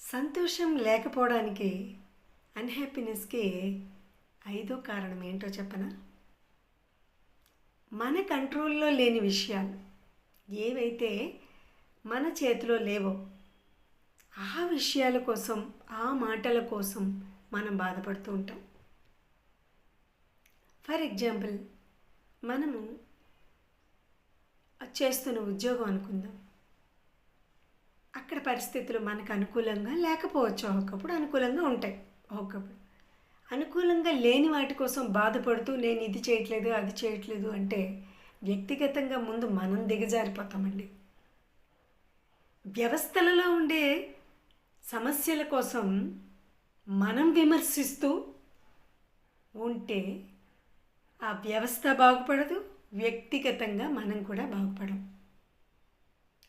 సంతోషం లేకపోవడానికి అన్‌హ్యాపీనెస్‌కి ఐదో కారణం ఏంటో చెప్పనా? మన కంట్రోల్‌లో లేని విషయాలు ఏవైతే మన చేతిలో లేవో ఆ విషయాల కోసం, ఆ మాటల కోసం మనం బాధపడుతూ ఉంటాం. ఫర్ ఎగ్జాంపుల్, మనము చేస్తున్న ఉద్యోగం అనుకుందాం. అక్కడ పరిస్థితులు మనకు అనుకూలంగా లేకపోవచ్చు, ఒకప్పుడు అనుకూలంగా ఉంటాయి. ఒకప్పుడు అనుకూలంగా లేని వాటి కోసం బాధపడుతూ నేను ఇది చేయట్లేదు, అది చేయట్లేదు అంటే వ్యక్తిగతంగా ముందు మనం దిగజారిపోతామండి. వ్యవస్థలలో ఉండే సమస్యల కోసం మనం విమర్శిస్తూ ఉంటే ఆ వ్యవస్థ బాగుపడదు, వ్యక్తిగతంగా మనం కూడా బాగుపడం.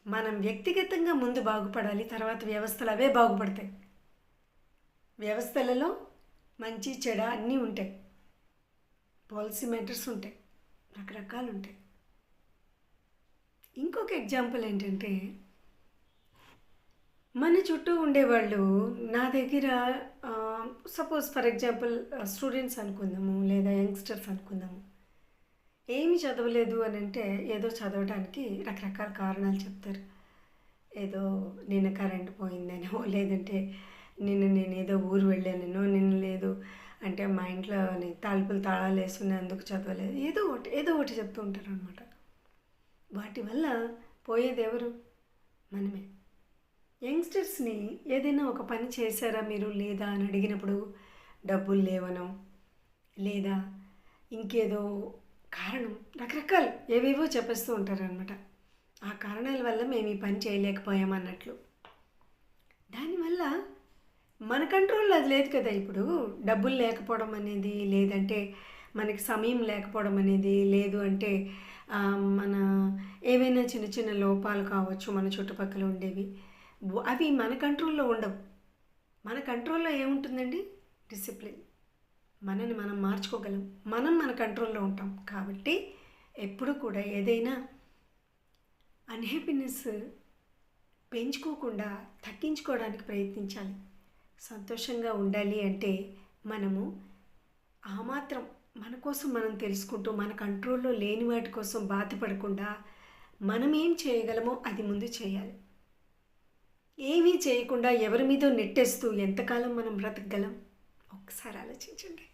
మనం వ్యక్తిగతంగా ముందు బాగుపడాలి, తర్వాత వ్యవస్థలు అవే బాగుపడతాయి. వ్యవస్థలలో మంచి చెడ అన్నీ ఉంటాయి, పాలసీ మ్యాటర్స్ ఉంటాయి, రకరకాలు ఉంటాయి. ఇంకొక ఎగ్జాంపుల్ ఏంటంటే, మన చుట్టూ ఉండేవాళ్ళు నా దగ్గర సపోజ్ ఫర్ ఎగ్జాంపుల్ స్టూడెంట్స్ అనుకుందాము, లేదా యంగ్స్టర్స్ అనుకుందాము. ఏమి చదవలేదు అని అంటే ఏదో చదవడానికి రకరకాల కారణాలు చెప్తారు. ఏదో నిన్న కరెంట్ పోయిందనో, లేదంటే నేను ఏదో ఊరు వెళ్ళానో, నిన్న లేదు అంటే మా ఇంట్లో తలుపులు తాళాలు వేసుకుని అందుకు చదవలేదు, ఏదో ఒకటి చెప్తూ ఉంటారు అనమాట. వాటి వల్ల పోయేది ఎవరు? మనమే. యంగ్స్టర్స్ని ఏదైనా ఒక పని చేశారా మీరు లేదా అని అడిగినప్పుడు డబ్బులు లేవనో, లేదా ఇంకేదో కారణం, రకరకాలు ఏవేవో చెప్పేస్తూ ఉంటారనమాట. ఆ కారణాల వల్ల మేము ఈ పని చేయలేకపోయామన్నట్లు. దానివల్ల మన కంట్రోల్లో అది లేదు కదా. ఇప్పుడు డబ్బులు లేకపోవడం అనేది, లేదంటే మనకి సమయం లేకపోవడం అనేది, లేదు అంటే మన ఏవైనా చిన్న చిన్న లోపాలు కావచ్చు మన చుట్టుపక్కల ఉండేవి, అవి మన కంట్రోల్లో ఉండవు. మన కంట్రోల్లో ఏముంటుందండి? డిసిప్లిన్. మనని మనం మార్చుకోగలం, మనం మన కంట్రోల్లో ఉంటాం. కాబట్టి ఎప్పుడు కూడా ఏదైనా అన్‌హ్యాపీనెస్ పెంచుకోకుండా తగ్గించుకోవడానికి ప్రయత్నించాలి. సంతోషంగా ఉండాలి అంటే మనము ఆ మాత్రం మన కోసం మనం తెలుసుకుంటూ, మన కంట్రోల్లో లేని వాటి కోసం బాధపడకుండా మనం ఏం చేయగలమో అది ముందు చేయాలి. ఏమీ చేయకుండా ఎవరి మీదో నెట్టేస్తూ ఎంతకాలం మనం బ్రతకగలం? ఒక్కసారి ఆలోచించండి.